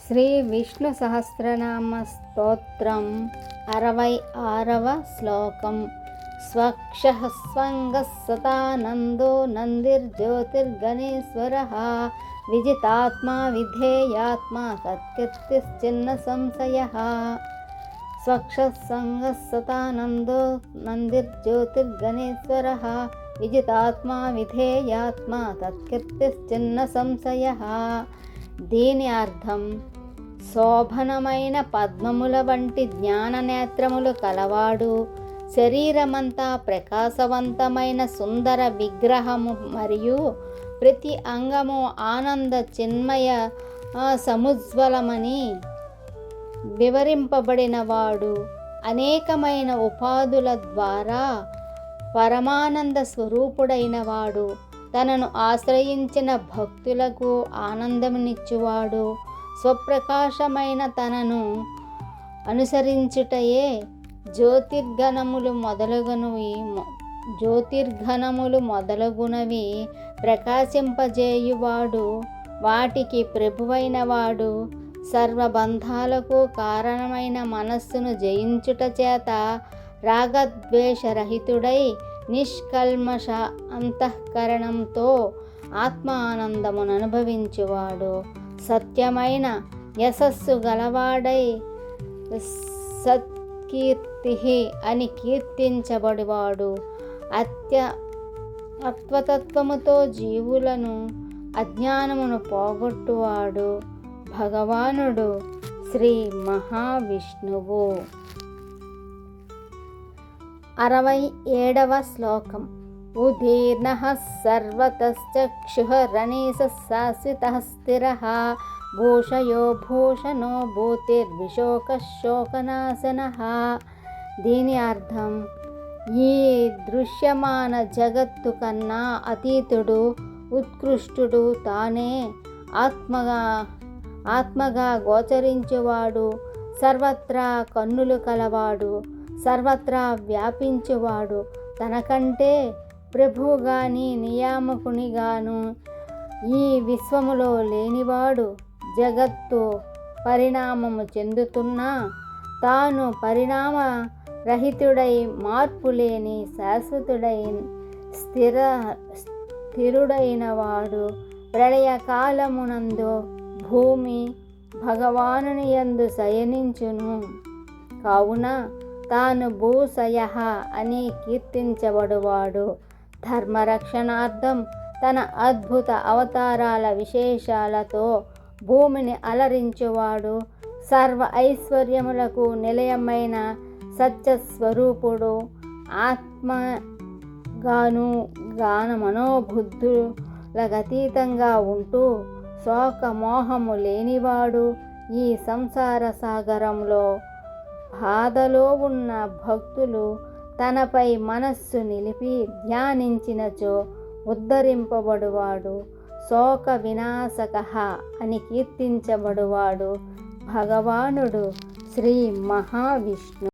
శ్రీ విష్ణు సహస్రనామ స్తోత్రం 66వ శ్లోకం. స్వక్షః స్వంగః సదానందో నందిర్జ్యోతిర్గణేశ్వరః విజితాత్మా విధేయాత్మా సత్కీర్తిశ్చిన్న సంశయః. స్వక్షః స్వంగః సదానందో నందిర్జ్యోతిర్గణేశ్వరః విజితాత్మా విధేయాత్మా సత్కీర్తిశ్చిన్న సంశయః. దీని అర్థం, శోభనమైన పద్మముల వంటి జ్ఞాన నేత్రములు కలవాడు, శరీరమంతా ప్రకాశవంతమైన సుందర విగ్రహము మరియు ప్రతి అంగము ఆనంద చిన్మయ సముజ్వలమని వివరింపబడినవాడు, అనేకమైన ఉపాధుల ద్వారా పరమానంద స్వరూపుడైనవాడు, తనను ఆశ్రయించిన భక్తులకు ఆనందమునిచ్చువాడు, స్వప్రకాశమైన తనను అనుసరించుటయే జ్యోతిర్ఘనములు మొదలగునవి ప్రకాశింపజేయువాడు, వాటికి ప్రభువైనవాడు, సర్వబంధాలకు కారణమైన మనస్సును జయించుట చేత రాగద్వేషరహితుడై నిష్కల్మష అంతఃకరణంతో ఆత్మ ఆనందమును అనుభవించువాడు, సత్యమైన యశస్సు గలవాడై సత్కీర్తి అని కీర్తించబడివాడు, అత్వతత్వముతో జీవులను అజ్ఞానమును పోగొట్టువాడు భగవానుడు శ్రీ మహావిష్ణువు. 67వ శ్లోకం. ఉదీర్ణః సర్వతశ్చక్షుః రణీశः శాశ్వతః స్థిరః భూషయో భూషణో భూతిర్విశోకః శోకనాశనః. దీని అర్థం, ఈ దృశ్యమాన జగత్తు కన్నా అతీతుడు, ఉత్కృష్టుడు, తానే ఆత్మగా గోచరించువాడు, సర్వత్రా కన్నులు కలవాడు, సర్వత్రా వ్యాపించువాడు, తనకంటే ప్రభువు గాని నియామకుని గాను ఈ విశ్వములో లేనివాడు, జగత్తు పరిణామము చెందుతున్నా తాను పరిణామ రహితుడై మార్పులేని శాశ్వతుడై స్థిరుడైనవాడు, ప్రళయకాలమునందు భూమి భగవానుని యందు శయనించును, కావున తాను భూషయః అని కీర్తించబడువాడు. ధర్మరక్షణార్థం తన అద్భుత అవతారాల విశేషాలతో భూమిని అలరించువాడు, సర్వ ఐశ్వర్యములకు నిలయమైన సత్యస్వరూపుడు, ఆత్మగాను గాన మనోబుద్ధులకతీతంగా ఉంటూ శోకమోహము లేనివాడు, ఈ సంసార సాగరంలో బాధలో ఉన్న భక్తులు తనపై మనస్సు నిలిపి ధ్యానించినచో ఉద్ధరింపబడువాడు, శోక వినాశకః అని కీర్తించబడువాడు భగవానుడు శ్రీ మహావిష్ణు.